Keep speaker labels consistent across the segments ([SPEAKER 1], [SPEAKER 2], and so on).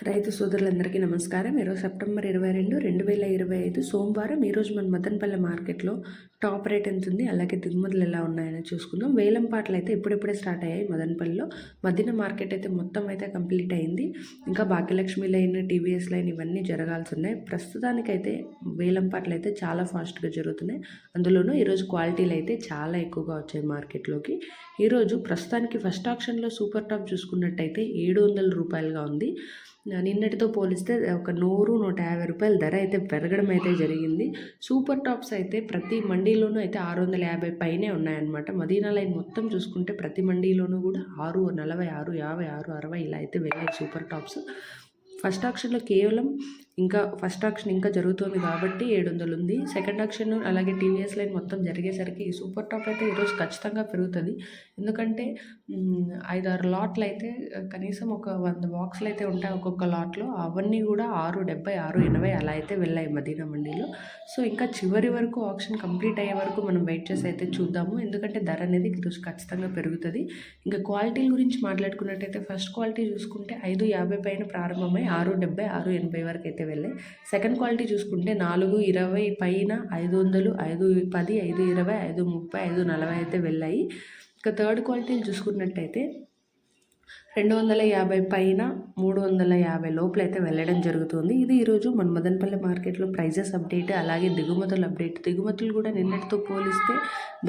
[SPEAKER 1] రైతు సోదరులందరికీ నమస్కారం. ఈరోజు సెప్టెంబర్ 22, 2025 సోమవారం. ఈరోజు మన మదనపల్లె మార్కెట్లో టాప్ రేట్ ఎంత ఉంది, అలాగే దిగుమతులు ఎలా ఉన్నాయని చూసుకుందాం. వేలం పాటలు అయితే ఇప్పుడిప్పుడే స్టార్ట్ అయ్యాయి మదనపల్లిలో. మధ్యన మార్కెట్ అయితే మొత్తం అయితే కంప్లీట్ అయింది. ఇంకా భాగ్యలక్ష్మి లైన్, టీవీఎస్ లైన్ ఇవన్నీ జరగాల్సి ఉన్నాయి. ప్రస్తుతానికైతే వేలం పాటలు అయితే చాలా ఫాస్ట్గా జరుగుతున్నాయి. అందులోనూ ఈరోజు క్వాలిటీలు అయితే చాలా ఎక్కువగా వచ్చాయి మార్కెట్లోకి. ఈరోజు ప్రస్తుతానికి ఫస్ట్ ఆప్షన్లో సూపర్ టాప్ చూసుకున్నట్టయితే 700 రూపాయలుగా ఉంది. నిన్నటితో పోలిస్తే ఒక 100-150 రూపాయల ధర అయితే పెరగడం అయితే జరిగింది. సూపర్ టాప్స్ అయితే ప్రతి మండీలోనూ అయితే 650 పైనే ఉన్నాయన్నమాట. మదీనా లైన్ మొత్తం చూసుకుంటే ప్రతి మండీలోనూ కూడా 640, 650, 660 ఇలా అయితే వెళ్ళాయి సూపర్ టాప్స్. ఫస్ట్ ఆక్షన్లో కేవలం ఫస్ట్ ఆక్షన్ ఇంకా జరుగుతుంది కాబట్టి 700 ఉంది. సెకండ్ ఆక్షన్ అలాగే టీవీఎస్ లైన్ మొత్తం జరిగేసరికి ఈ సూపర్ టాప్ అయితే ఈరోజు ఖచ్చితంగా పెరుగుతుంది. ఎందుకంటే 5-6 లాట్లు అయితే కనీసం ఒక 100 బాక్సులు అయితే ఉంటాయి ఒక్కొక్క లాట్లో. అవన్నీ కూడా 670, 680 అలా అయితే వెళ్ళాయి మదీనా మండీలో. సో ఇంకా చివరి వరకు ఆక్షన్ కంప్లీట్ అయ్యే వరకు మనం వెయిట్ చేసి అయితే చూద్దాము. ఎందుకంటే ధర అనేది ఈరోజు ఖచ్చితంగా పెరుగుతుంది. ఇంకా క్వాలిటీల గురించి మాట్లాడుకున్నట్టయితే ఫస్ట్ క్వాలిటీ చూసుకుంటే 550 పైన ప్రారంభమై 670, 680 వరకు అయితే వెళ్ళాయి. సెకండ్ క్వాలిటీ చూసుకుంటే 420 పైన 500, 510, 520, 530, 540 అయితే వెళ్ళాయి. ఇక థర్డ్ క్వాలిటీలు చూసుకున్నట్టయితే 250 పైన 350 లోపల అయితే వెళ్ళడం జరుగుతుంది. ఇది ఈరోజు మన మదనపల్లె మార్కెట్లో ప్రైజెస్ అప్డేట్, అలాగే దిగుమతుల అప్డేట్. దిగుమతులు కూడా నిన్నటితో పోలిస్తే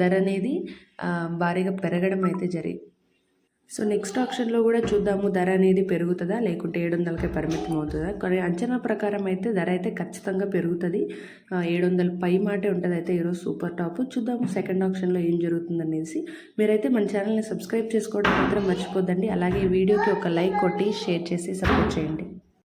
[SPEAKER 1] ధర అనేది భారీగా పెరగడం అయితే జరిగింది. సో నెక్స్ట్ ఆప్షన్లో కూడా చూద్దాము ధర అనేది పెరుగుతుందా లేకుంటే 700కే పరిమితం అవుతుందా. కానీ అంచనా ప్రకారం అయితే ధర అయితే ఖచ్చితంగా పెరుగుతుంది. 700 పై మాటే ఉంటుంది అయితే ఈరోజు సూపర్ టాప్. చూద్దాము సెకండ్ ఆప్షన్లో ఏం జరుగుతుందనేసి. మీరైతే మన ఛానల్ని సబ్స్క్రైబ్ చేసుకోవడం మాత్రం మర్చిపోద్దండి. అలాగే ఈ వీడియోకి ఒక లైక్ కొట్టి షేర్ చేసి సపోర్ట్ చేయండి.